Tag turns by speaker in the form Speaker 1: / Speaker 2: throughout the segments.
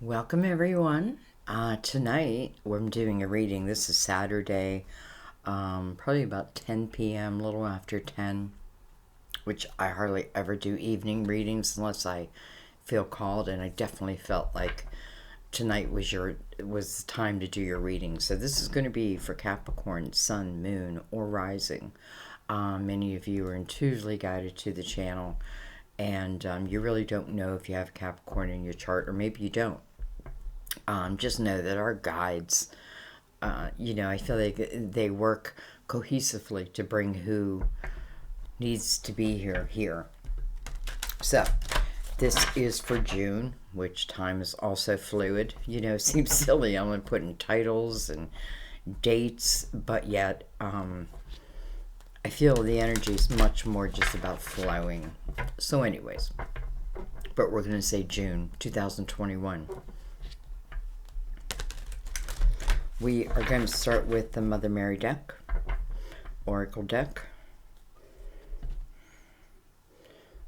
Speaker 1: Welcome everyone. Tonight I'm doing a reading. This is Saturday, probably about 10 p.m., a little after 10, which I hardly ever do evening readings unless I feel called, and I definitely felt like tonight was the time to do your reading. So this is going to be for Capricorn, Sun, Moon, or Rising. Many of you are intuitively guided to the channel, and you really don't know if you have Capricorn in your chart, or maybe you don't. Just know that our guides, I feel like they work cohesively to bring who needs to be here. So, this is for June, which time is also fluid. It seems silly. I'm putting titles and dates, but yet I feel the energy is much more just about flowing. So anyways, but we're going to say June 2021. We are going to start with the Mother Mary deck, Oracle deck.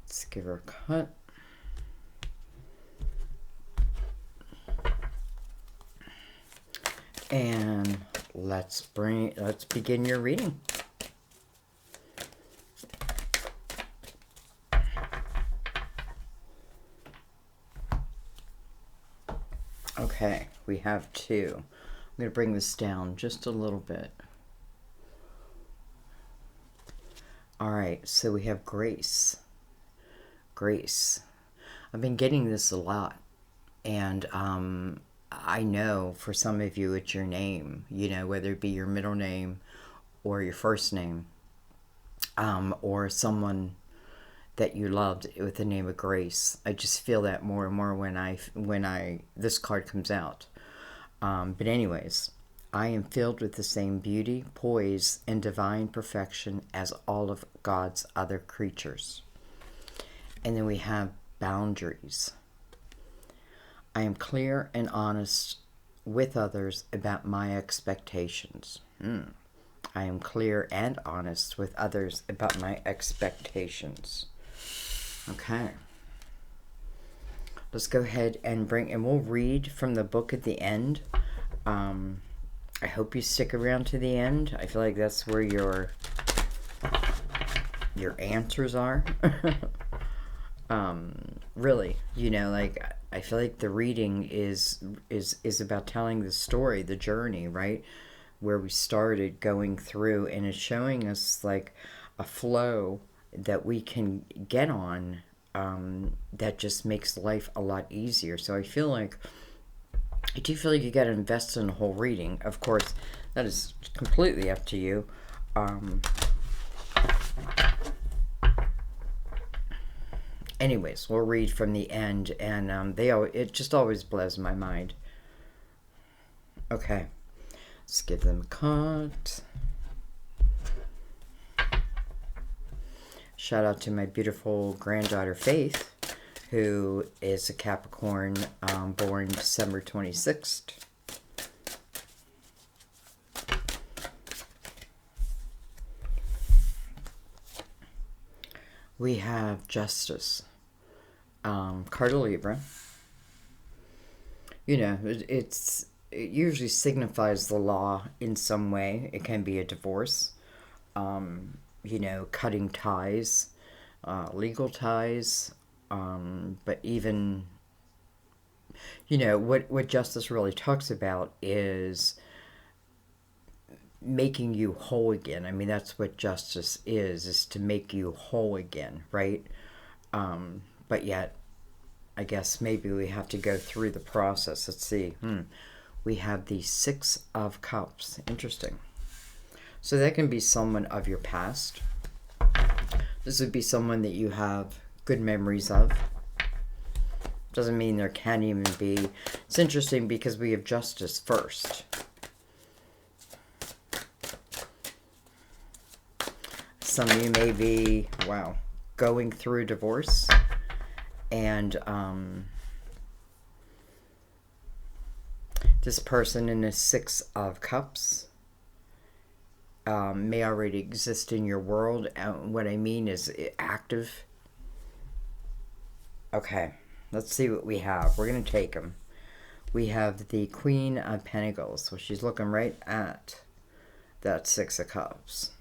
Speaker 1: Let's give her a cut. And let's begin your reading. Okay, we have two. I'm going to bring this down just a little bit. All right, so we have Grace. Grace. I've been getting this a lot. And I know for some of you it's your name, whether it be your middle name or your first name, or someone that you loved with the name of Grace. I just feel that more and more when this card comes out. But anyways, I am filled with the same beauty, poise, and divine perfection as all of God's other creatures. And then we have boundaries. I am clear and honest with others about my expectations. I am clear and honest with others about my expectations. Okay. Let's go ahead and we'll read from the book at the end. I hope you stick around to the end. I feel like that's where your answers are. Really, I feel like the reading is about telling the story, the journey, right? Where we started going through, and it's showing us like a flow that we can get on, that just makes life a lot easier. So I do feel like you got to invest in the whole reading. Of course, that is completely up to you. Anyways, we'll read from the end, and it just always blows my mind. Okay, let's give them a cut. Shout out to my beautiful granddaughter Faith, who is a Capricorn, born December 26th. We have Justice, card of Libra. It usually signifies the law in some way. It can be a divorce, cutting ties, legal ties, but even, what Justice really talks about is making you whole again. I mean, that's what justice is to make you whole again, right? But yet, I guess maybe we have to go through the process. Let's see. We have the Six of Cups. Interesting. So that can be someone of your past. This would be someone that you have good memories of. Doesn't mean there can't even be. It's interesting because we have Justice first. Some of you may be, going through divorce, and this person in the Six of Cups may already exist in your world. What I mean is active. Okay, let's see what we have. We're going to take them. we have the Queen of Pentacles. So she's looking right at that Six of Cups.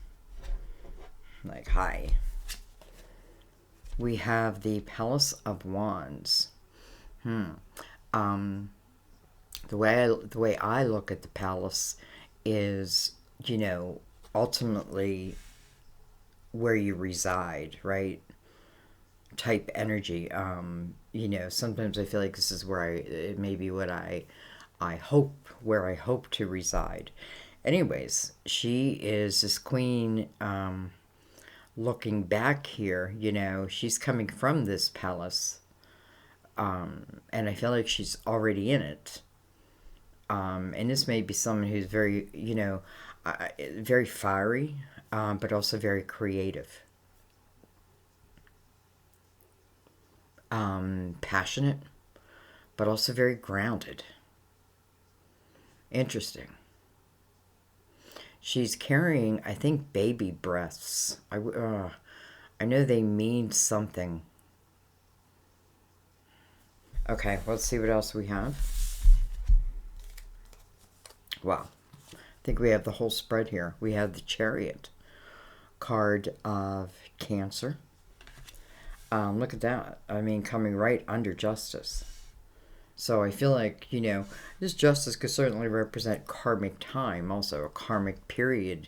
Speaker 1: Like, hi. We have the Palace of Wands. The way I look at the palace is, you know, ultimately where you reside, right? Type energy. You know, sometimes I feel like this is where it may be what I hope, where I hope to reside. Anyways, she is this queen, looking back here, you know, she's coming from this palace, and I feel like she's already in it. And this may be someone who's very, you know, very fiery, but also very creative, passionate, but also very grounded. Interesting. She's carrying, I think, baby breaths. I know they mean something. Okay, let's see what else we have. Wow. I think we have the whole spread here. We have the Chariot card of Cancer. Look at that. I mean, coming right under Justice. So I feel like, you know, this Justice could certainly represent karmic time, also a karmic period.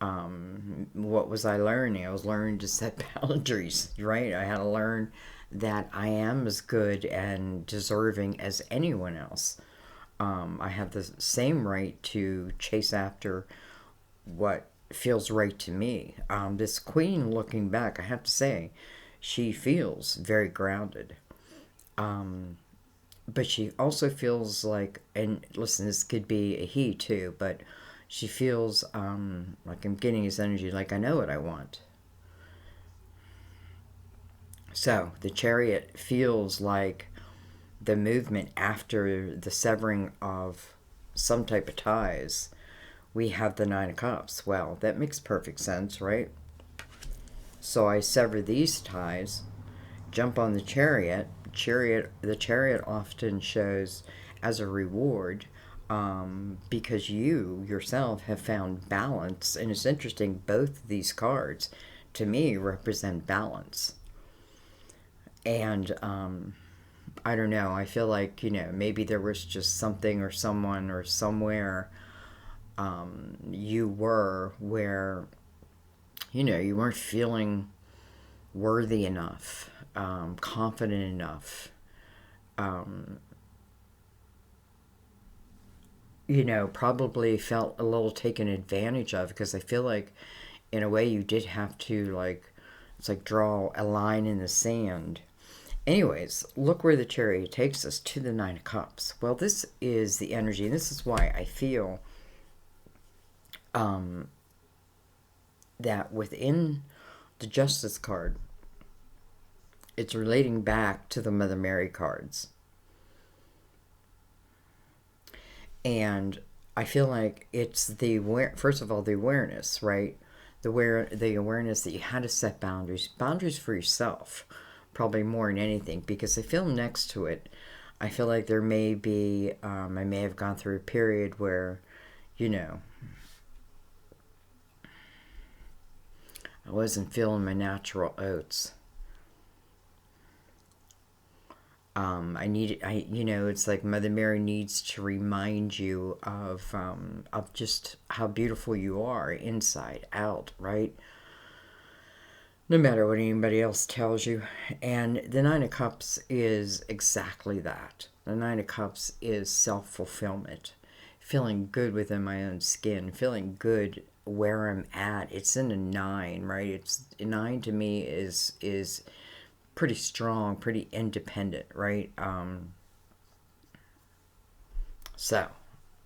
Speaker 1: What was I learning? I was learning to set boundaries, right? I had to learn that I am as good and deserving as anyone else. I have the same right to chase after what feels right to me. This queen, looking back, I have to say, she feels very grounded. But she also feels like, and listen, this could be a he too, but she feels like I'm getting his energy, like I know what I want. So the Chariot feels like the movement after the severing of some type of ties. We have the Nine of Cups. Well, that makes perfect sense, right? So I sever these ties, jump on the Chariot. The Chariot often shows as a reward, because you yourself have found balance. And it's interesting, both of these cards to me represent balance. And I don't know, I feel like, you know, maybe there was just something or someone or somewhere you were where, you know, you weren't feeling worthy enough, confident enough, you know, probably felt a little taken advantage of, because I feel like in a way you did have to, like, it's like draw a line in the sand. Anyways, look where the Chariot takes us, to the Nine of Cups. Well, this is the energy, and this is why I feel that within the Justice card, it's relating back to the Mother Mary cards. And I feel like it's first of all, the awareness, right? The awareness that you had to set boundaries for yourself, probably more than anything, because I feel next to it, I feel like there may be, I may have gone through a period where, you know, I wasn't feeling my natural oats. You know, it's like Mother Mary needs to remind you of just how beautiful you are inside out, right? No matter what anybody else tells you. And the Nine of Cups is exactly that. The Nine of Cups is self-fulfillment. Feeling good within my own skin. Feeling good where I'm at. It's in a 9, right? It's a 9 to me is pretty strong, pretty independent, right? So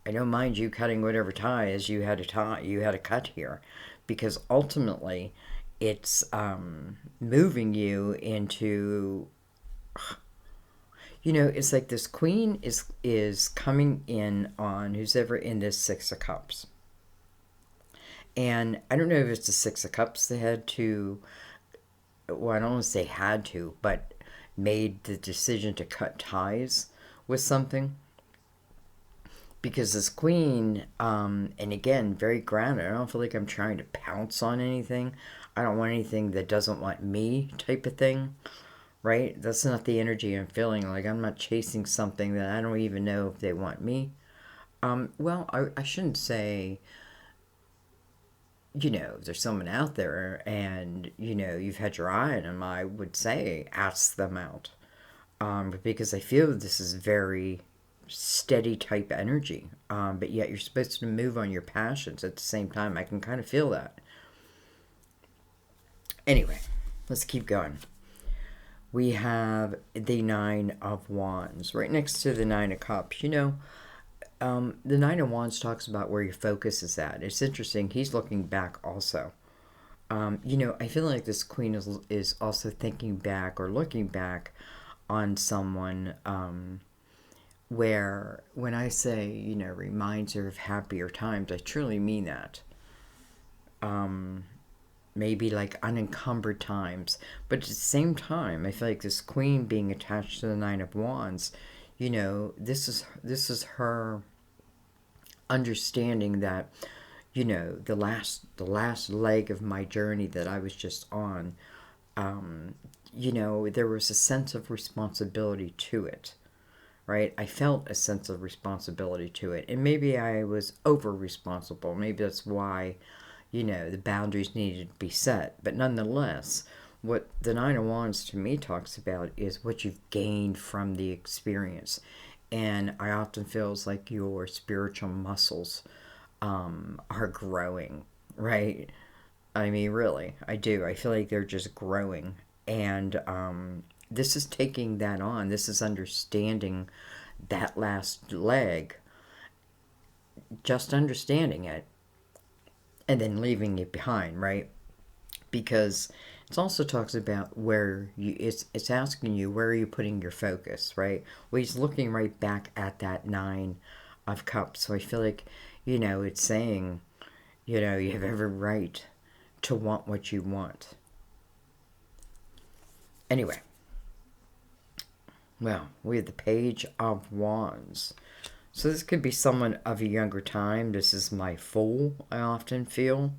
Speaker 1: I don't mind you cutting whatever ties you had to cut here, because ultimately it's moving you into, you know, it's like this queen is coming in on who's ever in this Six of Cups. And I don't know if it's the Six of Cups that had to, well, I don't want to say had to, but made the decision to cut ties with something. Because this queen, and again, very grounded. I don't feel like I'm trying to pounce on anything. I don't want anything that doesn't want me type of thing, right? That's not the energy I'm feeling. Like I'm not chasing something that I don't even know if they want me. Well, I shouldn't say, if there's someone out there and, you've had your eye on them, I would say ask them out. Because I feel this is very steady type energy. But yet you're supposed to move on your passions at the same time. I can kind of feel that. Anyway, let's keep going. We have the Nine of Wands right next to the Nine of Cups. The Nine of Wands talks about where your focus is at. It's interesting. He's looking back also. I feel like this queen is also thinking back or looking back on someone where when I say, reminds her of happier times, I truly mean that. Maybe like unencumbered times. But at the same time, I feel like this queen being attached to the Nine of Wands, this is her understanding that, the last leg of my journey that I was just on, there was a sense of responsibility to it, right? I felt a sense of responsibility to it. And maybe I was over responsible. Maybe that's why, the boundaries needed to be set. But nonetheless, what the Nine of Wands to me talks about is what you've gained from the experience. And I often feels like your spiritual muscles are growing, right? I mean, really, I do. I feel like they're just growing. And this is taking that on. This is understanding that last leg, just understanding it, and then leaving it behind, right? Because it also talks about where it's asking you, where are you putting your focus, right? Well, he's looking right back at that Nine of Cups. So I feel like, it's saying, you have every right to want what you want. Anyway, well, we have the Page of Wands. So this could be someone of a younger time. This is my Fool, I often feel.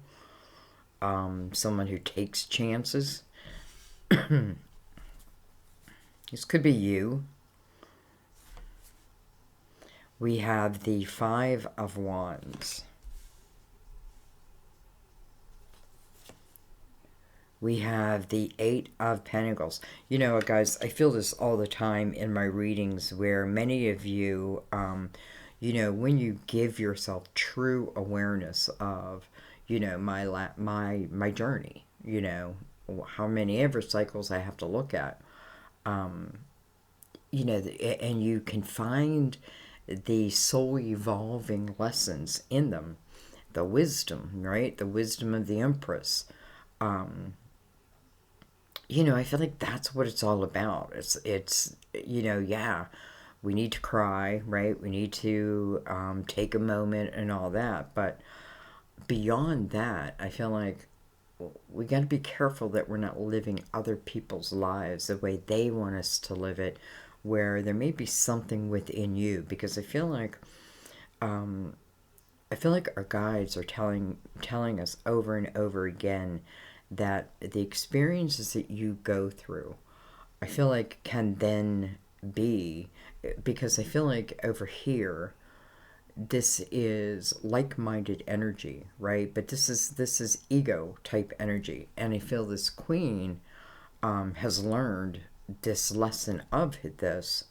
Speaker 1: Someone who takes chances. This could be you. We have the Five of Wands. We have the Eight of Pentacles. You know what, guys? I feel this all the time in my readings where many of you, when you give yourself true awareness of, my journey, how many ever cycles I have to look at, and you can find the soul evolving lessons in them, the wisdom, right? The wisdom of the Empress. I feel like that's what it's all about. It's yeah, we need to cry, right? We need to take a moment and all that. But beyond that, I feel like we got to be careful that we're not living other people's lives the way they want us to live it, where there may be something within you. Because I feel like our guides are telling us over and over again that the experiences that you go through, I feel like can then be, because I feel like over here, this is like-minded energy, right? But this is ego type energy, and I feel this queen has learned this lesson of this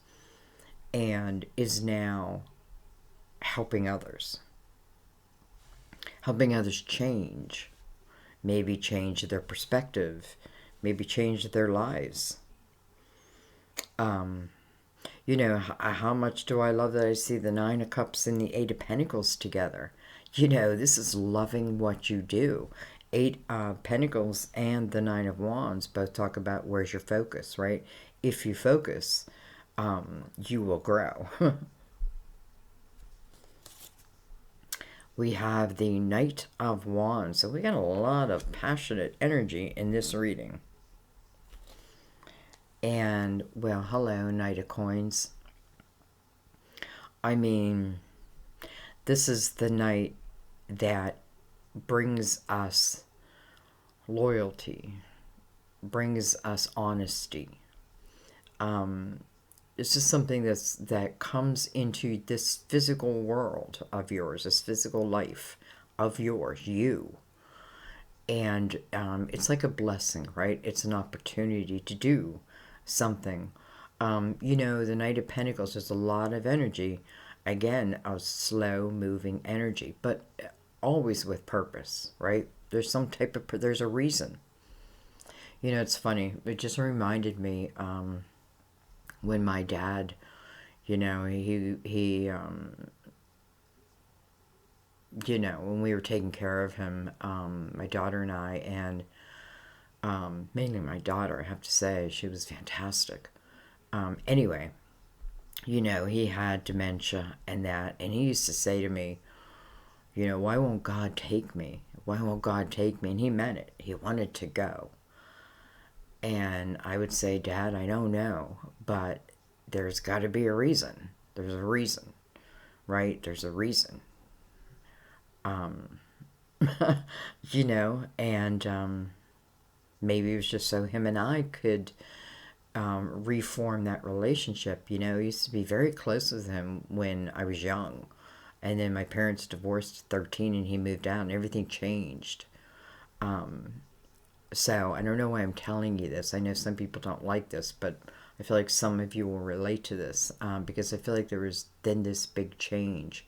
Speaker 1: and is now helping others change. Maybe change their perspective, maybe change their lives. How much do I love that I see the Nine of Cups and the Eight of Pentacles together? This is loving what you do. Eight of Pentacles and the Nine of Wands both talk about where's your focus, right? If you focus, you will grow. We have the Knight of Wands. So we got a lot of passionate energy in this reading. And, well, hello, Knight of Coins. I mean, this is the night that brings us loyalty, brings us honesty. It's just something that comes into this physical world of yours, this physical life of yours, you. And it's like a blessing, right? It's an opportunity to do something. You know, the Knight of Pentacles is a lot of energy. Again, a slow moving energy, but always with purpose, right? There's some type of, there's a reason. You know, it's funny. It just reminded me when my dad, you know, you know, when we were taking care of him, my daughter and I, and mainly my daughter, I have to say, she was fantastic. Anyway, you know, he had dementia and that, and he used to say to me, you know, why won't God take me? Why won't God take me? And he meant it. He wanted to go. And I would say, Dad, I don't know, but there's got to be a reason. There's a reason, right? There's a reason. You know, and maybe it was just so him and I could reform that relationship. You know, I used to be very close with him when I was young. And then my parents divorced at 13 and he moved out and everything changed. So I don't know why I'm telling you this. I know some people don't like this, but I feel like some of you will relate to this because I feel like there was then this big change.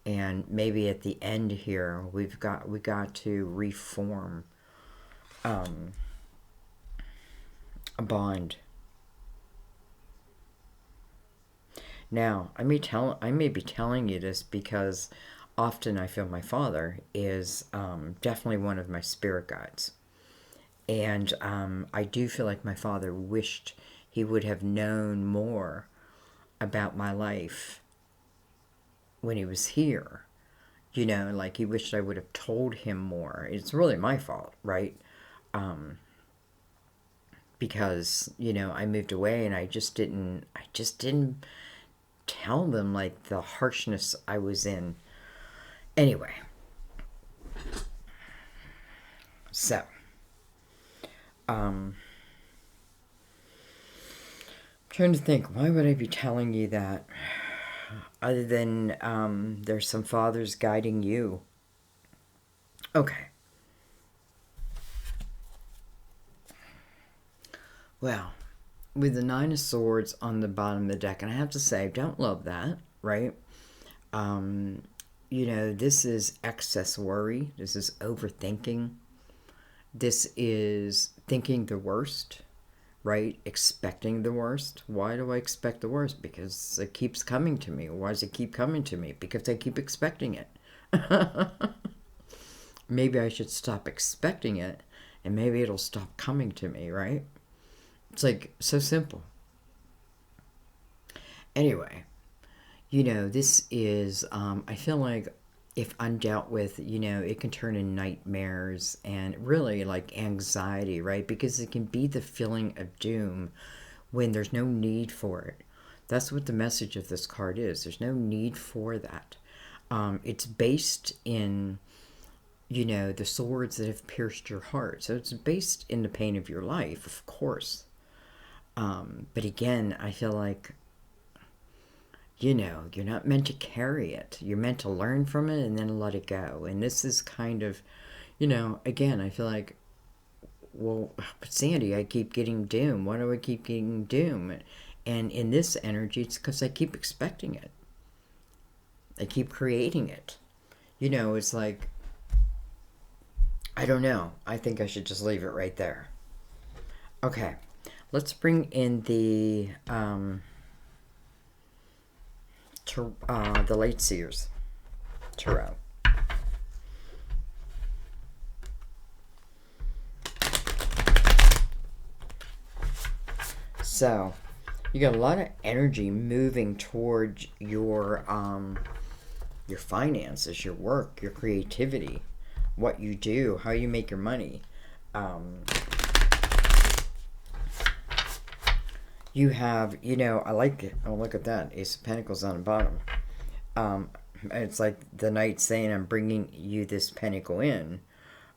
Speaker 1: And maybe at the end here, we got to reform a bond. Now, I may be telling you this because often I feel my father is definitely one of my spirit guides. And I do feel like my father wished he would have known more about my life when he was here. You know, like he wished I would have told him more. It's really my fault, right? Because, you know, I moved away and I just didn't tell them like the harshness I was in. Anyway. So, I'm trying to think, why would I be telling you that? Other than there's some fathers guiding you. Okay. Well, with the Nine of Swords on the bottom of the deck, and I have to say, I don't love that, right? You know, this is excess worry. This is overthinking. This is thinking the worst, right? Expecting the worst. Why do I expect the worst? Because it keeps coming to me. Why does it keep coming to me? Because I keep expecting it. Maybe I should stop expecting it, and maybe it'll stop coming to me, right? It's like so simple. Anyway, you know, this is, I feel like if undealt with, you know, it can turn in nightmares and really like anxiety, right? Because it can be the feeling of doom when there's no need for it. That's what the message of this card is. There's no need for that. It's based in, you know, the swords that have pierced your heart. So it's based in the pain of your life, of course. But again, I feel like, you know, you're not meant to carry it. You're meant to learn from it and then let it go. And this is kind of, you know, again, I feel like, well, but Sandy, I keep getting doom. Why do I keep getting doom? And in this energy, it's because I keep expecting it. I keep creating it. You know, it's like, I don't know. I think I should just leave it right there. Okay. Let's bring in the Late Seers Tarot. So, you got a lot of energy moving towards your finances, your work, your creativity, what you do, how you make your money. You have, you know, I like it. Oh, look at that. Ace of Pentacles on the bottom. It's like the knight saying, I'm bringing you this pentacle in.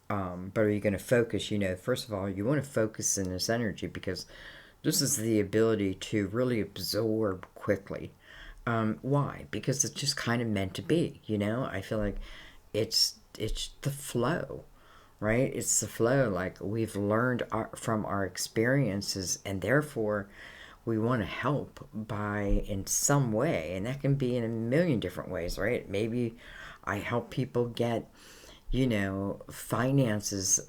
Speaker 1: But are you going to focus? First of all, you want to focus in this energy because this is the ability to really absorb quickly. Why? Because it's just kind of meant to be. I feel like it's the flow, right? It's the flow. Like we've learned from our experiences, and therefore we want to help by in some way, and that can be in a million different ways, right? Maybe I help people get finances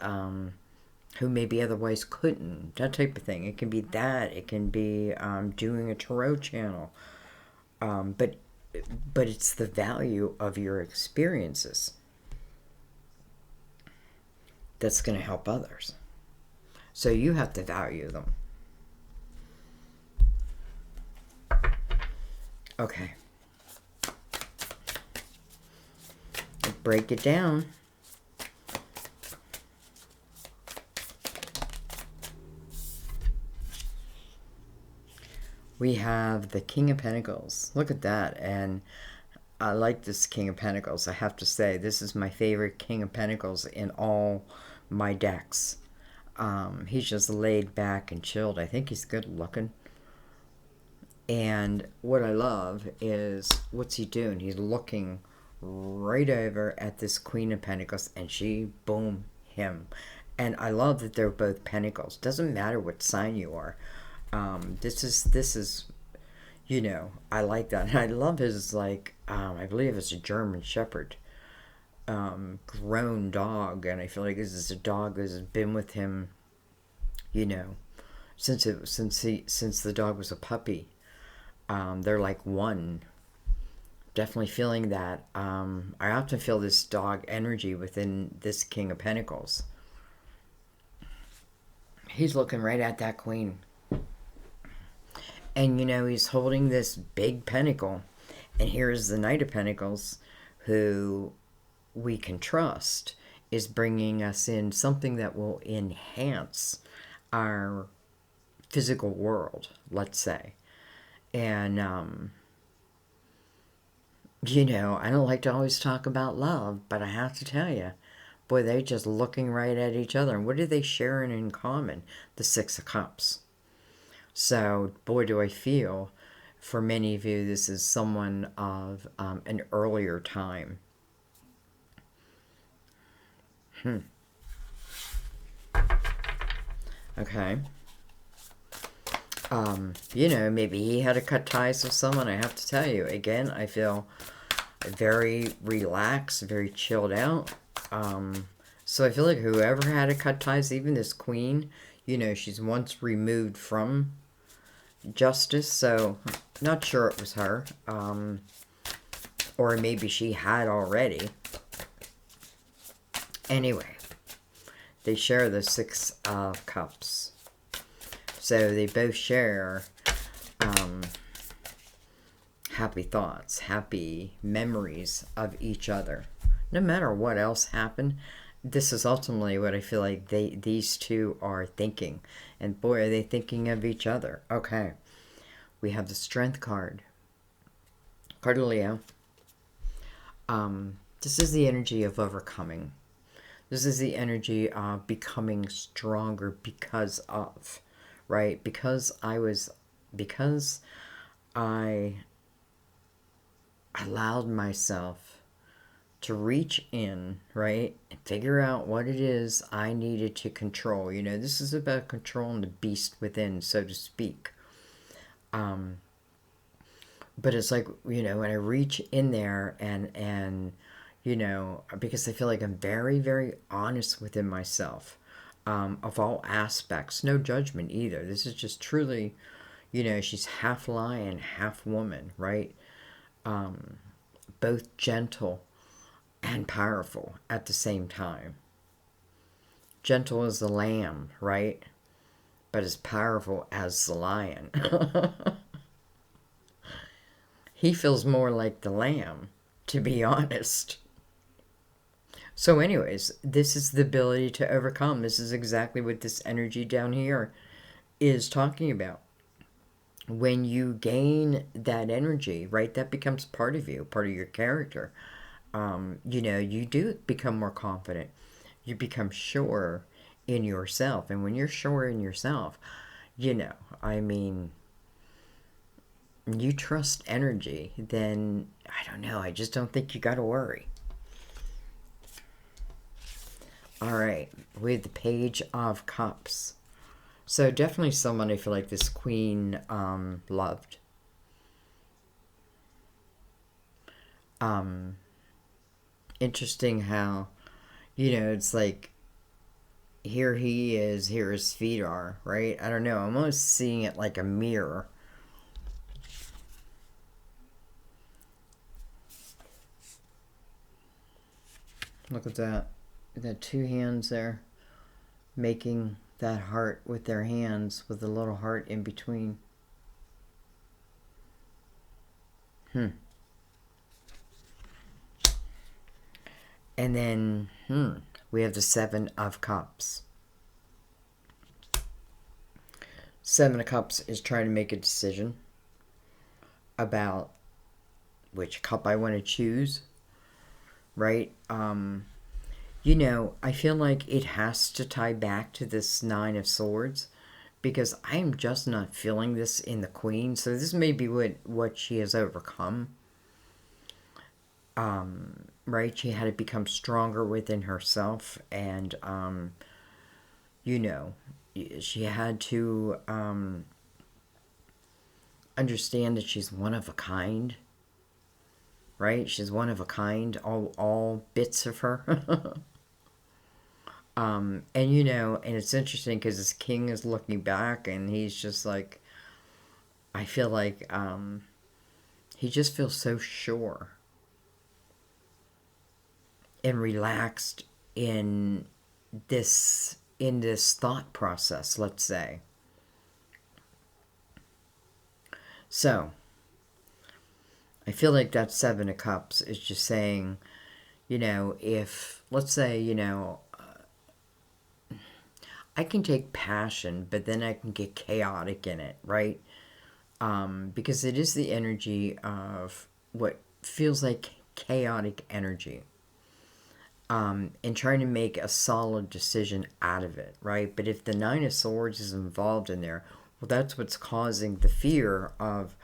Speaker 1: who maybe otherwise couldn't, that type of thing. It can be that. It can be doing a tarot channel. But it's the value of your experiences that's going to help others. So you have to value them. Okay. Break it down. We have the King of Pentacles. Look at that. And I like this King of Pentacles. I have to say, this is my favorite King of Pentacles in all my decks. He's just laid back and chilled. I think he's good looking. And what I love is, what's he doing? He's looking right over at this Queen of Pentacles, and she, boom, him. And I love that they're both Pentacles. Doesn't matter what sign you are. This is, I like that. And I love his, like, I believe it's a German Shepherd, grown dog. And I feel like this is a dog that has been with him, since the dog was a puppy. They're like one. Definitely feeling that. I often feel this dog energy within this King of Pentacles. He's looking right at that Queen. And, he's holding this big pentacle. And here's the Knight of Pentacles, who we can trust, is bringing us in something that will enhance our physical world, let's say. And, I don't like to always talk about love, but I have to tell you, boy, they're just looking right at each other. And what are they sharing in common? The Six of Cups. So, boy, do I feel, for many of you, this is someone of an earlier time. Okay. Maybe he had to cut ties with someone. I have to tell you, again, I feel very relaxed, very chilled out. So I feel like whoever had to cut ties, even this Queen, she's once removed from justice, so not sure it was her. Or maybe she had already. Anyway, they share the Six of Cups. So they both share happy thoughts, happy memories of each other. No matter what else happened, this is ultimately what I feel like these two are thinking. And boy, are they thinking of each other. Okay. We have the Strength card. Card of Leo. This is the energy of overcoming. This is the energy of becoming stronger because of, right? Because I allowed myself to reach in, right, and figure out what it is I needed to control. This is about controlling the beast within, so to speak. But it's like, when I reach in there and because I feel like I'm very, very honest within myself, of all aspects, no judgment either. This is just truly, she's half lion, half woman, right? Both gentle and powerful at the same time. Gentle as the lamb, right? But as powerful as the lion. He feels more like the lamb, to be honest. So anyways, this is the ability to overcome. This is exactly what this energy down here is talking about. when you gain that energy, right, that becomes part of you, part of your character. You know, you do become more confident. You become sure in yourself. And when you're sure in yourself, you know, I mean, you trust energy, then I don't know. I just don't think you got to worry. All right, we have the Page of Cups. So definitely someone I feel like this queen loved. Interesting how, you know, it's like here he is, here his feet are, right? I don't know. I'm almost seeing it like a mirror. Look at that. The two hands there making that heart with their hands with a little heart in between. And then, we have the Seven of Cups. Seven of Cups is trying to make a decision about which cup I want to choose, right? You know, I feel like it has to tie back to this Nine of Swords because I'm just not feeling this in the Queen. So this may be what she has overcome. Right? She had to become stronger within herself, and you know, she had to understand that she's one of a kind. Right? She's one of a kind. All bits of her. And you know, and it's interesting because this king is looking back, and he's just like, I feel like he just feels so sure and relaxed in this thought process, let's say. So I feel like that Seven of Cups is just saying, you know, if let's say, you know, I can take passion, but then I can get chaotic in it, right? Because it is the energy of what feels like chaotic energy. And trying to make a solid decision out of it, right? But if the Nine of Swords is involved in there, well, that's what's causing the fear of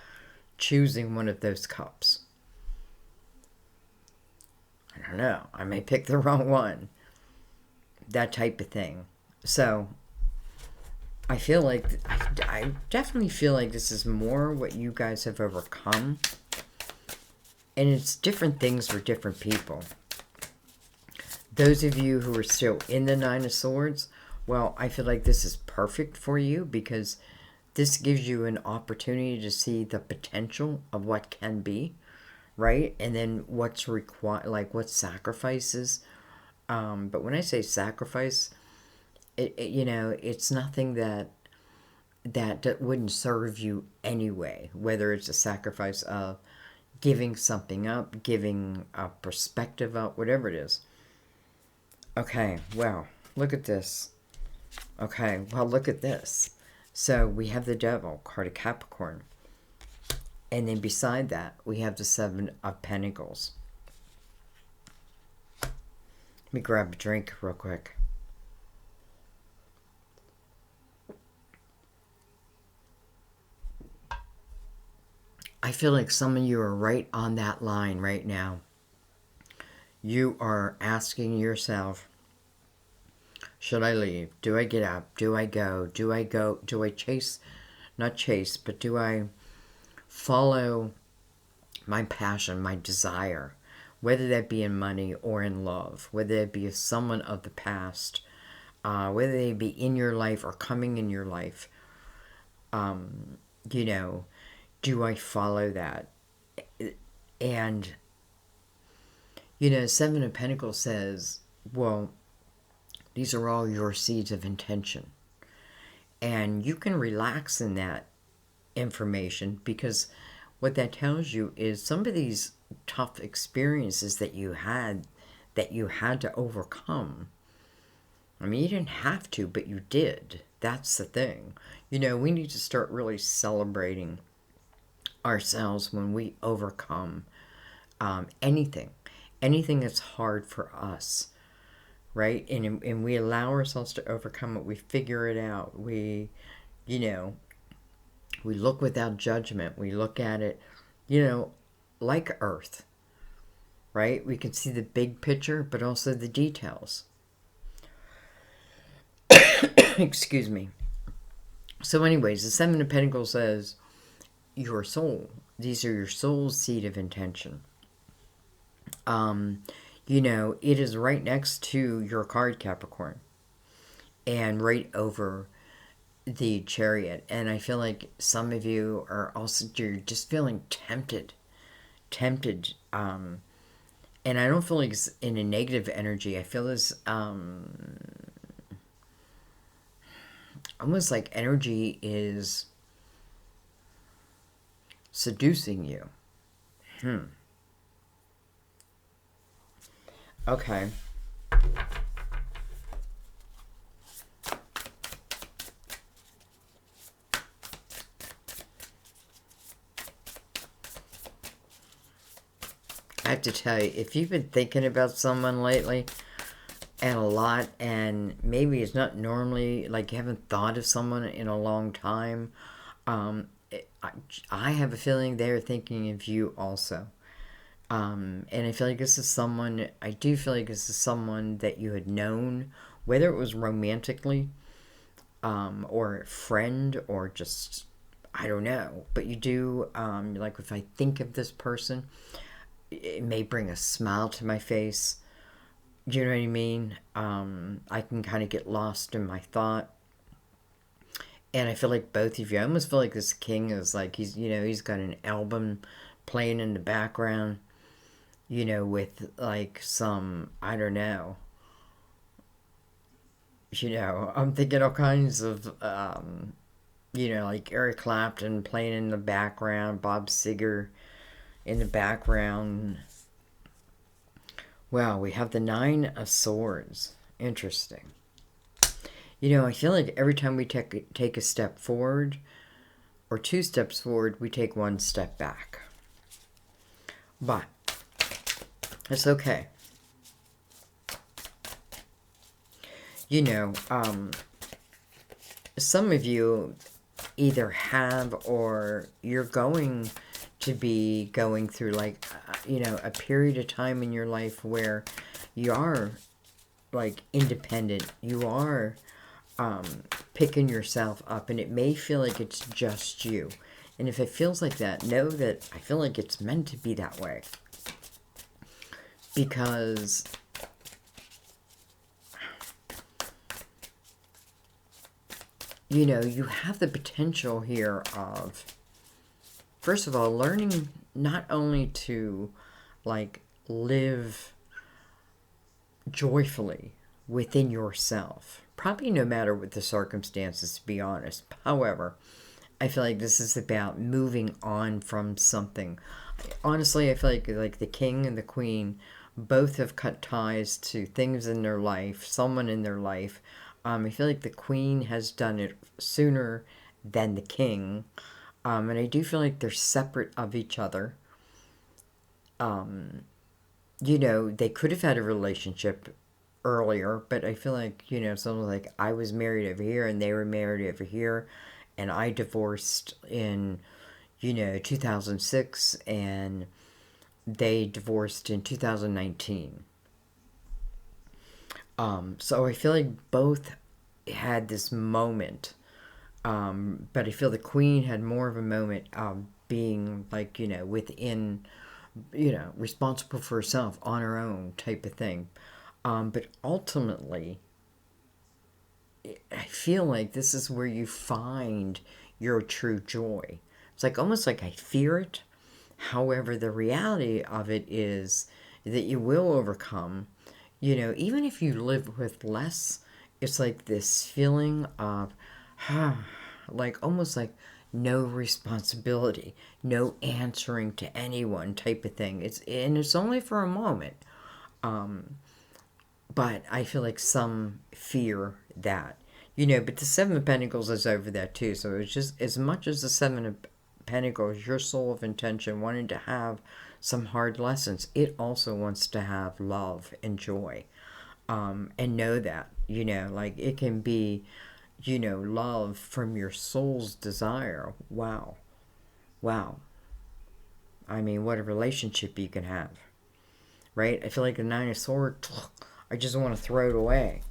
Speaker 1: choosing one of those cups. I don't know. I may pick the wrong one. That type of thing. So, I feel like, I definitely feel like this is more what you guys have overcome. And it's different things for different people. Those of you who are still in the Nine of Swords, well, I feel like this is perfect for you because this gives you an opportunity to see the potential of what can be, right? And then what's required, like what sacrifices. But when I say sacrifice, you know, it's nothing that wouldn't serve you anyway, whether it's a sacrifice of giving something up, giving a perspective up, whatever it is. Okay, well, look at this. Okay, well, look at this. So we have the Devil, card of Capricorn. And then beside that, we have the Seven of Pentacles. Let me grab a drink real quick. I feel like some of you are right on that line right now. You are asking yourself, should I leave? Do I get up? Do I go? Do I go? Do I chase? Not chase, but do I follow my passion, my desire? Whether that be in money or in love. Whether it be someone of the past. Whether they be in your life or coming in your life. You know, do I follow that? And you know, Seven of Pentacles says, well, these are all your seeds of intention. And you can relax in that information because what that tells you is some of these tough experiences that you had to overcome. I mean, you didn't have to, but you did. That's the thing. You know, we need to start really celebrating ourselves when we overcome anything, anything that's hard for us, right? And we allow ourselves to overcome it. We figure it out. You know, we look without judgment. We look at it, you know, like Earth, right? We can see the big picture, but also the details. Excuse me. So, anyways, the Seven of Pentacles says, your soul. These are your soul's seed of intention. You know, it is right next to your card, Capricorn, and right over the Chariot. And I feel like some of you are also, you're just feeling tempted. And I don't feel like it's in a negative energy. I feel this almost like energy is seducing you. Okay. I have to tell you, if you've been thinking about someone lately and a lot, and maybe it's not normally like you haven't thought of someone in a long time, I have a feeling they're thinking of you also. And I feel like this is someone, I do feel like this is someone that you had known, whether it was romantically, or a friend, or just, I don't know. But you do, like if I think of this person, it may bring a smile to my face. Do you know what I mean? I can kind of get lost in my thought. And I feel like both of you, I almost feel like this king is like, he's got an album playing in the background, with like some, I don't know, I'm thinking all kinds of, like Eric Clapton playing in the background, Bob Seger in the background. Wow, we have the Nine of Swords. Interesting. I feel like every time we take a step forward, or two steps forward, we take one step back. But it's okay. Some of you either have, or you're going to be going through like, a period of time in your life where you are like independent. You are picking yourself up, and it may feel like it's just you. And if it feels like that, know that I feel like it's meant to be that way. Because you have the potential here of, first of all, learning not only to like live joyfully within yourself, probably no matter what the circumstances, to be honest. However, I feel like this is about moving on from something. Honestly, I feel like the king and the queen both have cut ties to things in their life, someone in their life. I feel like the queen has done it sooner than the king. And I do feel like they're separate of each other. They could have had a relationship earlier, but I feel like, someone like, I was married over here and they were married over here, and I divorced in, 2006, and they divorced in 2019. So I feel like both had this moment, but I feel the queen had more of a moment of being like, within, responsible for herself on her own type of thing. But ultimately, I feel like this is where you find your true joy. It's like almost like I fear it. However, the reality of it is that you will overcome. Even if you live with less, it's like this feeling of, like almost like no responsibility, no answering to anyone type of thing. It's only for a moment. But I feel like some fear that. You know, but the Seven of Pentacles is over there too. So it's just as much as the Seven of Pentacles, your soul of intention wanted to have some hard lessons, it also wants to have love and joy. And know that, you know, like it can be, you know, love from your soul's desire. Wow. Wow. I mean, what a relationship you can have, right? I feel like the Nine of Swords, I just want to throw it away.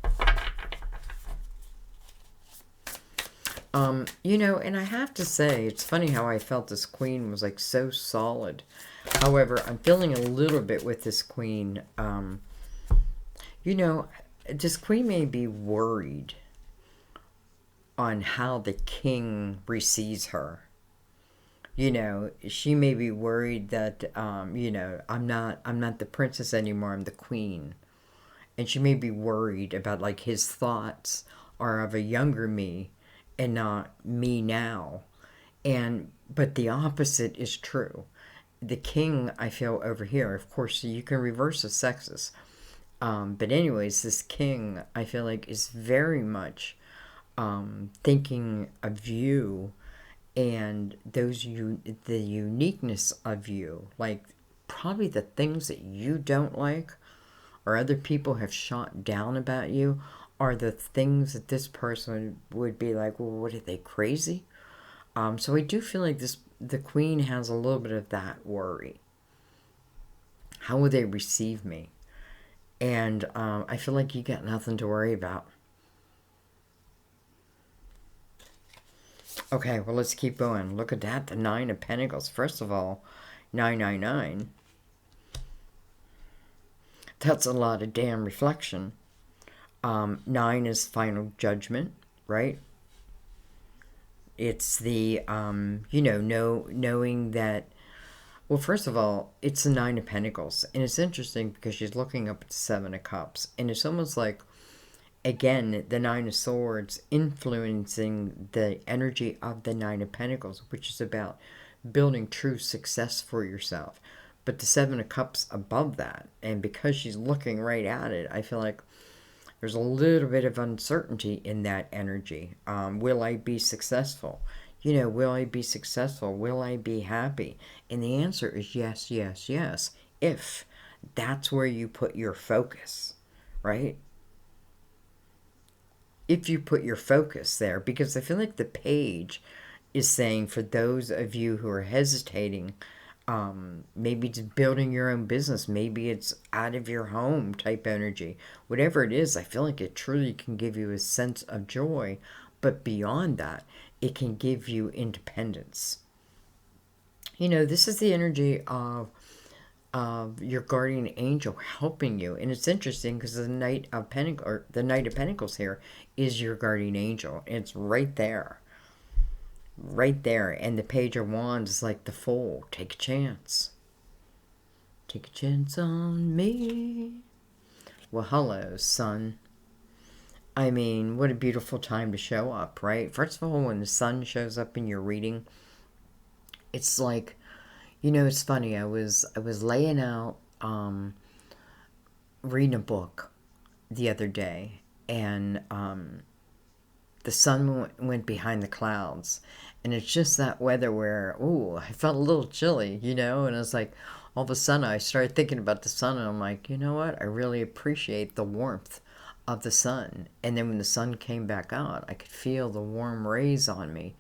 Speaker 1: You know, and I have to say, it's funny how I felt this queen was like so solid. However, I'm feeling a little bit with this queen. You know, this queen may be worried on how the king receives her. You know, she may be worried that, you know, I'm not the princess anymore, I'm the queen. And she may be worried about, like, his thoughts are of a younger me and not me now. But the opposite is true. The king, I feel over here, of course, you can reverse the sexes. But anyways, this king, I feel like, is very much thinking of you and the uniqueness of you, like probably the things that you don't like or other people have shot down about you are the things that this person would be like, well, what are they, crazy? So I do feel like the queen has a little bit of that worry. How will they receive me? And I feel like you got nothing to worry about. Okay, well, let's keep going. Look at that, the Nine of Pentacles. First of all, 999. That's a lot of damn reflection. 9 is final judgment, right? It's the, you know, knowing that, well, first of all, it's the Nine of Pentacles. And it's interesting because she's looking up at the Seven of Cups. And it's almost like, again, the Nine of Swords influencing the energy of the Nine of Pentacles, which is about building true success for yourself. But the Seven of Cups above that, and because she's looking right at it, I feel like there's a little bit of uncertainty in that energy. Will I be successful? You know, will I be successful? Will I be happy? And the answer is yes, yes, yes. If that's where you put your focus, right? If you put your focus there, because I feel like the page is saying for those of you who are hesitating, maybe just building your own business, maybe it's out of your home type energy, whatever it is, I feel like it truly can give you a sense of joy, but beyond that, it can give you independence. You know, this is the energy of your guardian angel helping you. And it's interesting because the Knight of Pentacles, or the Knight of Pentacles here, is your guardian angel. It's right there. Right there. And the Page of Wands is like the Fool. Take a chance. Take a chance on me. Well, hello, sun. I mean, what a beautiful time to show up, right? First of all, when the sun shows up in your reading, it's like, you know, it's funny. I was laying out reading a book the other day, and the sun went behind the clouds, and it's just that weather where, ooh, I felt a little chilly, you know, and it's like all of a sudden I started thinking about the sun, and I'm like, you know what? I really appreciate the warmth of the sun. And then when the sun came back out, I could feel the warm rays on me.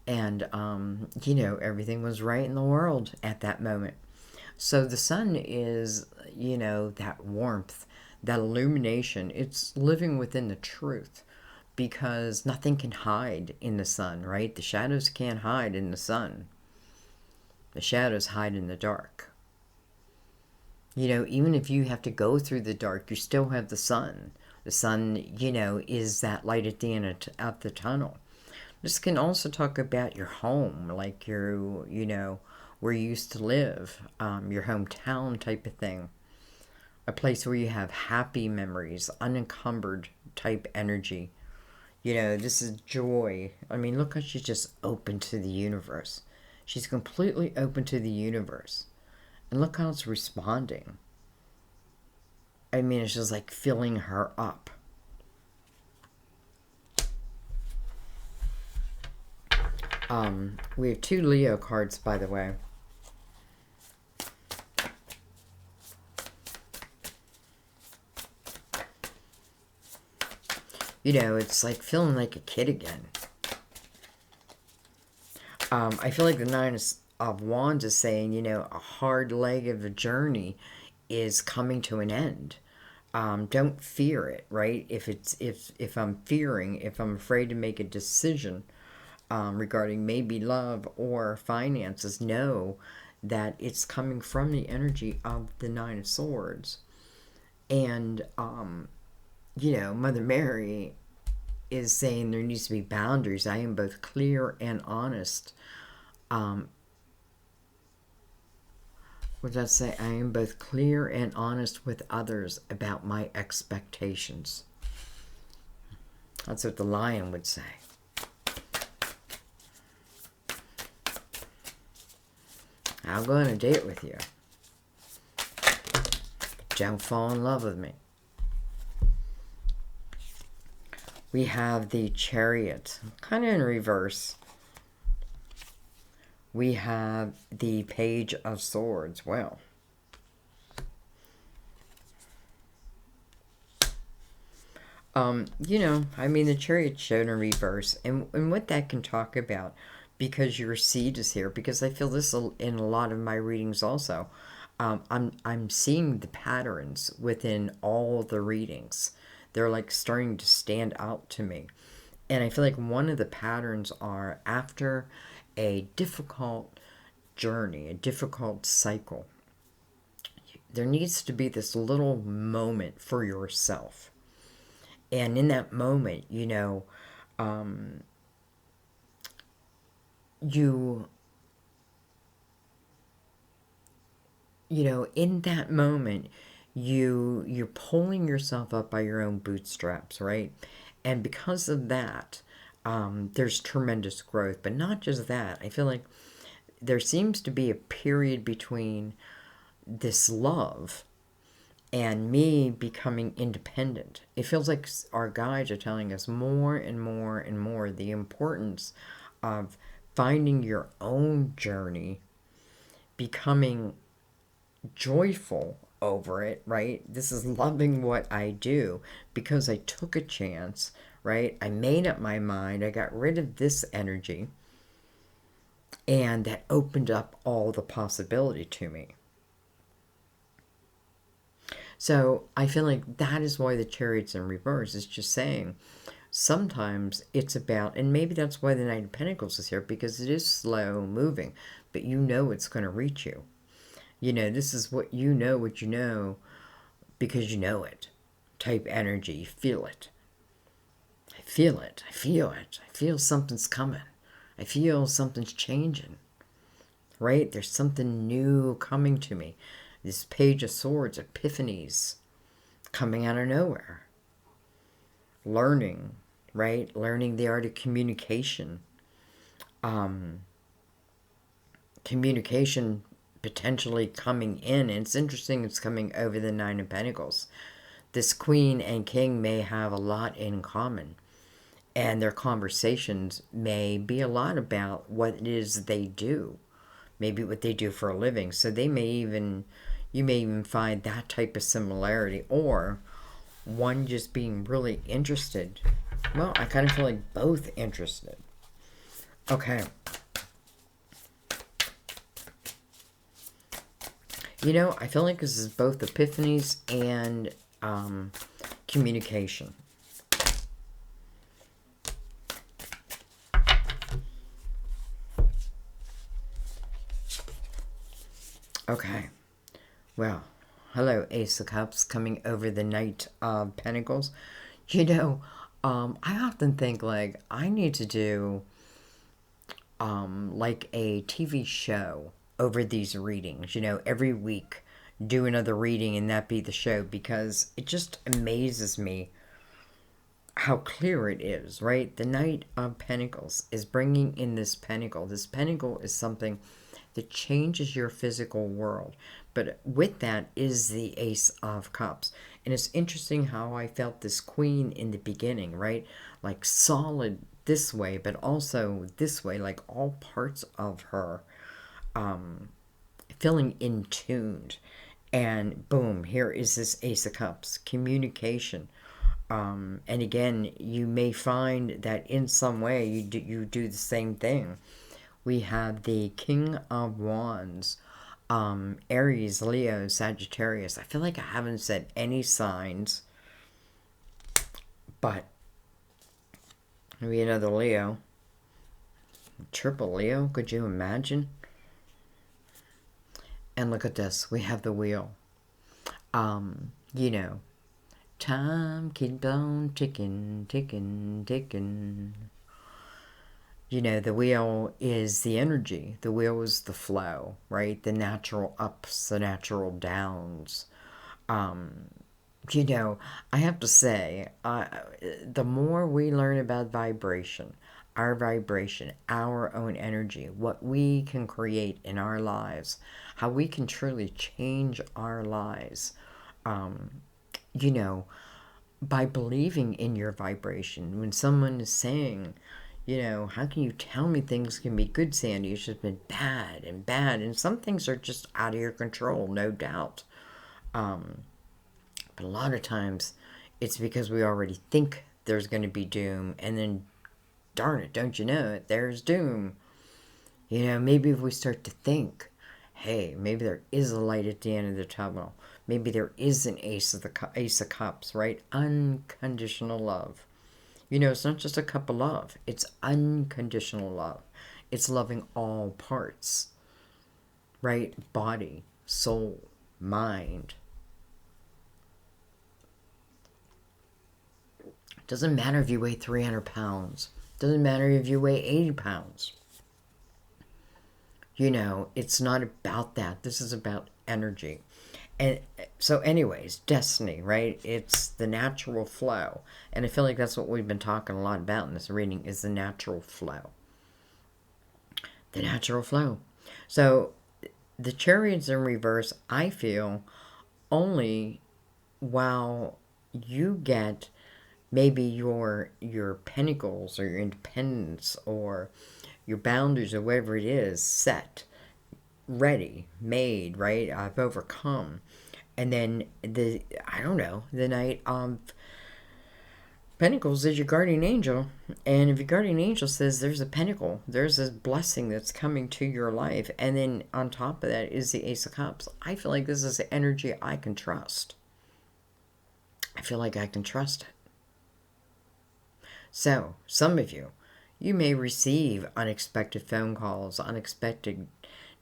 Speaker 1: And, you know, everything was right in the world at that moment. So the sun is, you know, that warmth, that illumination. It's living within the truth because nothing can hide in the sun, right? The shadows can't hide in the sun. The shadows hide in the dark. You know, even if you have to go through the dark, you still have the sun. The sun, you know, is that light at the end of the tunnel. This can also talk about your home, like your, you know, where you used to live, your hometown type of thing. A place where you have happy memories, unencumbered type energy. You know, this is joy. I mean, look how she's just open to the universe. She's completely open to the universe. And look how it's responding. I mean, it's just like filling her up. We have 2 Leo cards, by the way. You know, it's like feeling like a kid again. I feel like the Nine of Wands is saying, you know, a hard leg of a journey is coming to an end. Don't fear it, right? If I'm fearing, if I'm afraid to make a decision regarding maybe love or finances, know that it's coming from the energy of the Nine of Swords. And you know, Mother Mary is saying there needs to be boundaries. I am both clear and honest. What does that say? I am both clear and honest with others about my expectations. That's what the Lion would say. I'll go on a date with you. Don't fall in love with me. We have the Chariot, kind of in reverse. We have the Page of Swords. Well, you know, I mean, the Chariot's shown in reverse, and what that can talk about, because your seed is here, because I feel this in a lot of my readings also. I'm seeing the patterns within all the readings. They're like starting to stand out to me. And I feel like one of the patterns are after a difficult journey, a difficult cycle, there needs to be this little moment for yourself. And in that moment, you know, in that moment, you're pulling yourself up by your own bootstraps, right? And because of that, there's tremendous growth. But not just that. I feel like there seems to be a period between this love and me becoming independent. It feels like our guides are telling us more and more and more the importance of finding your own journey, becoming joyful over it, right? This is loving what I do because I took a chance, right? I made up my mind. I got rid of this energy, and that opened up all the possibility to me. So I feel like that is why the Chariot's in reverse. It's just saying sometimes it's about, and maybe that's why the Knight of Pentacles is here, because it is slow moving, but you know it's going to reach you. You know, this is what you know because you know it. Type energy, you feel it. I feel it. I feel it. I feel something's coming. I feel something's changing. Right? There's something new coming to me. This Page of Swords, epiphanies coming out of nowhere. Learning, right? Learning the art of communication. Communication potentially coming in. And it's interesting it's coming over the Nine of Pentacles. This Queen and King may have a lot in common. And their conversations may be a lot about what it is they do. Maybe what they do for a living. So you may even find that type of similarity. Or one just being really interested. Well, I kind of feel like both interested. Okay. You know, I feel like this is both epiphanies and communication. Okay. Well, hello, Ace of Cups coming over the Knight of Pentacles. You know, I often think like I need to do like a TV show over these readings, you know, every week do another reading and that be the show, because it just amazes me how clear it is, right? The Knight of Pentacles is bringing in this pentacle. This pentacle is something that changes your physical world. But with that is the Ace of Cups. And it's interesting how I felt this Queen in the beginning, right? Like solid this way, but also this way, like all parts of her feeling in tuned. And boom, here is this Ace of Cups, communication. And again, you may find that in some way you do the same thing. We have the King of Wands, Aries, Leo, Sagittarius. I feel like I haven't said any signs, but maybe another Leo. Triple Leo, could you imagine? And look at this, we have the wheel. You know, time keeps on ticking, ticking, ticking. You know, the wheel is the energy. The wheel is the flow, right? The natural ups, the natural downs. You know, I have to say, the more we learn about vibration, our own energy, what we can create in our lives, how we can truly change our lives, you know, by believing in your vibration. When someone is saying, you know, how can you tell me things can be good, Sandy? It's just been bad and bad. And some things are just out of your control, no doubt. But a lot of times it's because we already think there's going to be doom. And then, darn it, don't you know it, there's doom. You know, maybe if we start to think, hey, maybe there is a light at the end of the tunnel. Maybe there is an Ace of Cups, right? Unconditional love. You know, it's not just a cup of love. It's unconditional love. It's loving all parts, right? Body, soul, mind. Doesn't matter if you weigh 300 pounds. Doesn't matter if you weigh 80 pounds. You know, it's not about that. This is about energy. And so anyways, destiny, right? It's the natural flow. And I feel like that's what we've been talking a lot about in this reading, is the natural flow. The natural flow. So the Chariot's in reverse, I feel, only while you get maybe your pentacles or your independence or your boundaries or whatever it is set, ready, made, right? I've overcome. And then I don't know, the Knight of Pentacles is your guardian angel. And if your guardian angel says there's a pentacle, there's this blessing that's coming to your life. And then on top of that is the Ace of Cups. I feel like this is the energy I can trust. I feel like I can trust it. So, some of you may receive unexpected phone calls, unexpected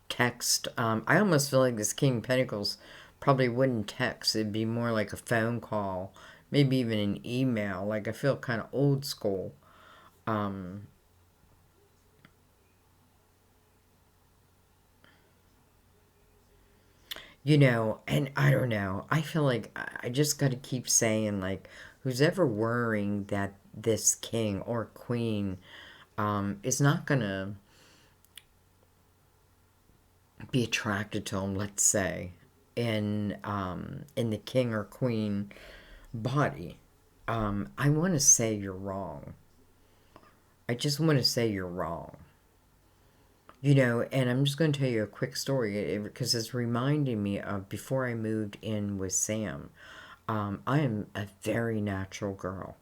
Speaker 1: text. I almost feel like this King of Pentacles probably wouldn't text. It'd be more like a phone call, maybe even an email. Like, I feel kind of old school. You know, and I don't know. I feel like I just got to keep saying, like, who's ever worrying that this king or queen is not going to be attracted to him, let's say, in the king or queen body, I want to say you're wrong. I just want to say you're wrong. You know, and I'm just going to tell you a quick story because it's reminding me of before I moved in with Sam. I am a very natural girl.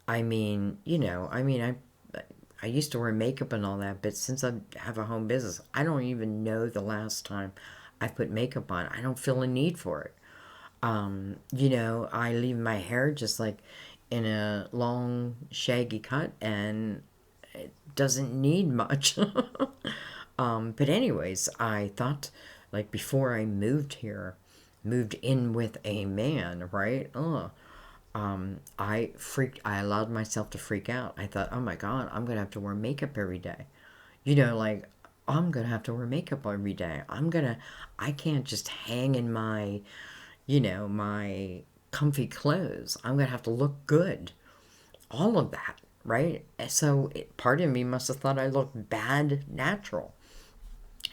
Speaker 1: I mean, you know, I used to wear makeup and all that, but since I have a home business, I don't even know the last time I put makeup on. I don't feel a need for it. You know, I leave my hair just like in a long, shaggy cut, and it doesn't need much. But anyways, I thought, like, before I moved here, moved in with a man, right? I allowed myself to freak out. I thought, oh my God, I'm going to have to wear makeup every day. You know, like, I'm going to have to wear makeup every day. I can't just hang in my, you know, my comfy clothes. I'm going to have to look good. All of that, right? So part of me must have thought I looked bad natural.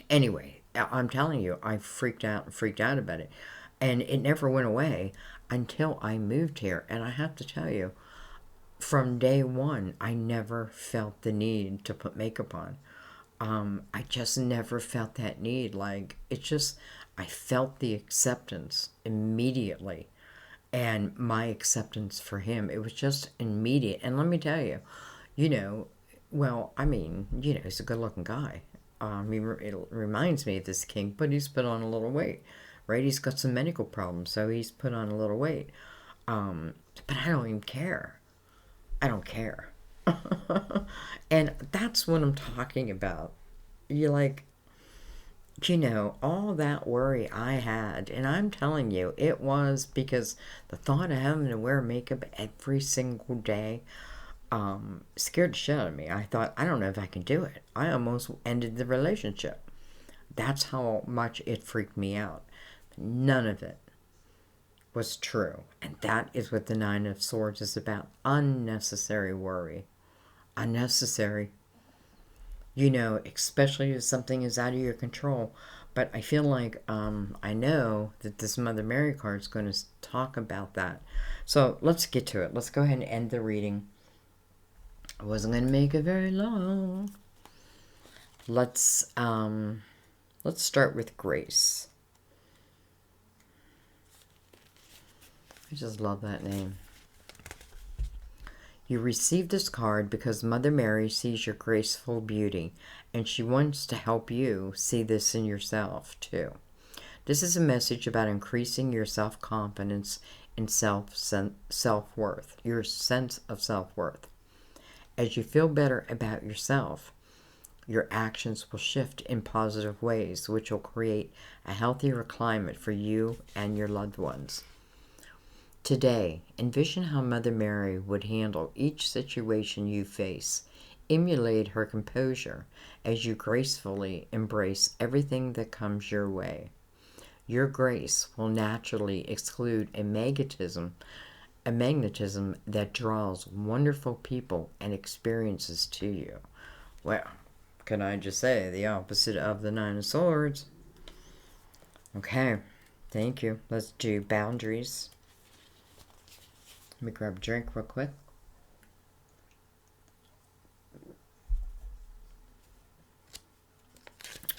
Speaker 1: Anyway, I'm telling you, I freaked out about it. And it never went away until I moved here. And I have to tell you, from day one, I never felt the need to put makeup on. I just never felt that need. Like, it just, I felt the acceptance immediately. And my acceptance for him, it was just immediate. And let me tell you, you know, well, I mean, he's a good looking guy. It reminds me of this king, but he's put on a little weight, right? He's got some medical problems, so he's put on a little weight. But I don't even care. I don't care. And that's what I'm talking about. You're like, all that worry I had, and I'm telling you, it was because the thought of having to wear makeup every single day scared the shit out of me. I thought, I don't know if I can do it. I almost ended the relationship. That's how much it freaked me out. None of it was true. And that is what the Nine of Swords is about. Unnecessary worry. Unnecessary. Especially if something is out of your control. But I feel like I know that this Mother Mary card is going to talk about that. So let's get to it. Let's go ahead and end the reading. I wasn't going to make it very long. Let's start with Grace. I just love that name. You received this card because Mother Mary sees your graceful beauty, and she wants to help you see this in yourself, too. This is a message about increasing your self-confidence and self-worth, your sense of self-worth. As you feel better about yourself, your actions will shift in positive ways, which will create a healthier climate for you and your loved ones. Today, envision how Mother Mary would handle each situation you face. Emulate her composure as you gracefully embrace everything that comes your way. Your grace will naturally exclude a magnetism that draws wonderful people and experiences to you. Well, can I just say the opposite of the Nine of Swords? Okay, thank you. Let's do boundaries. Let me grab a drink real quick.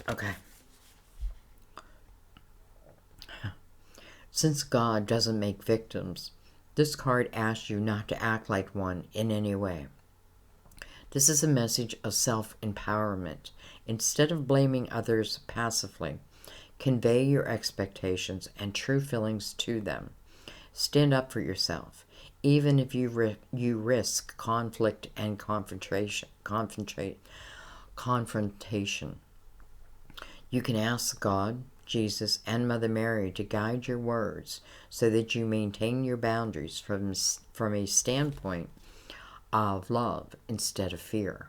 Speaker 1: Okay. Since God doesn't make victims, this card asks you not to act like one in any way. This is a message of self-empowerment. Instead of blaming others passively, convey your expectations and true feelings to them. Stand up for yourself, even if you risk conflict and confrontation. You can ask God, Jesus, and Mother Mary to guide your words so that you maintain your boundaries from a standpoint of love instead of fear.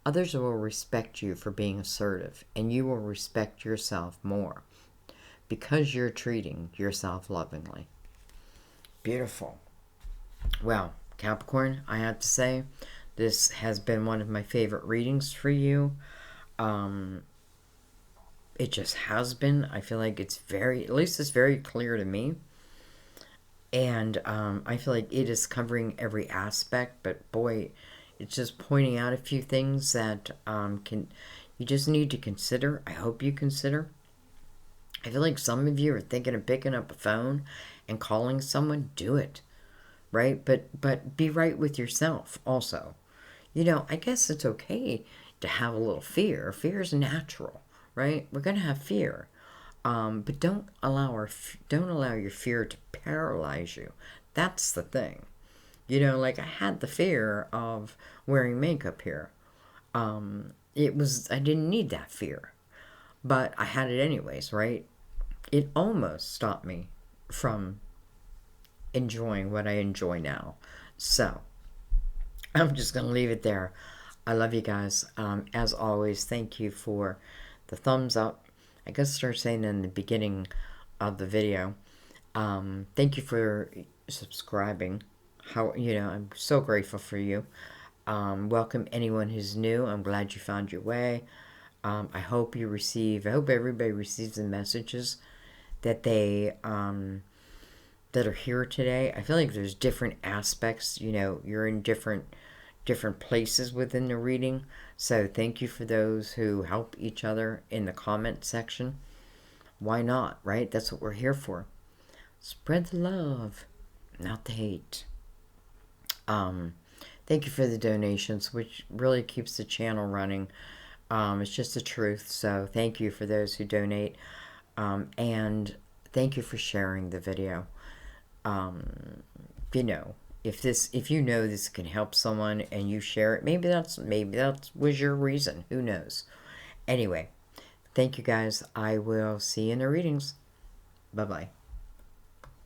Speaker 1: Others will respect you for being assertive, and you will respect yourself more because you're treating yourself lovingly. Beautiful. Well, Capricorn, I have to say, this has been one of my favorite readings for you. It just has been. I feel like it's at least it's very clear to me. And I feel like it is covering every aspect, but boy, it's just pointing out a few things that you just need to consider. I hope you consider. I feel like some of you are thinking of picking up a phone and calling someone. Do it, right? But be right with yourself also. I guess it's okay to have a little fear. Fear is natural, right? We're gonna have fear. But don't allow your fear to paralyze you. That's the thing. Like I had the fear of wearing makeup here. I didn't need that fear, but I had it anyways, right? It almost stopped me from enjoying what I enjoy now. So I'm just going to leave it there. I love you guys. As always, thank you for the thumbs up. I guess I started saying in the beginning of the video. Thank you for subscribing. I'm so grateful for you. Welcome anyone who's new. I'm glad you found your way. I hope everybody receives the messages that they that are here today. I feel like there's different aspects, you know, you're in different places within the reading. So thank you for those who help each other in the comment section. Why not, right? That's what we're here for. Spread the love, not the hate. Thank you for the donations, which really keeps the channel running. It's just the truth. So thank you for those who donate. And thank you for sharing the video. You know, if you know this can help someone and you share it, maybe that was your reason. Who knows? Anyway, thank you guys. I will see you in the readings. Bye-bye.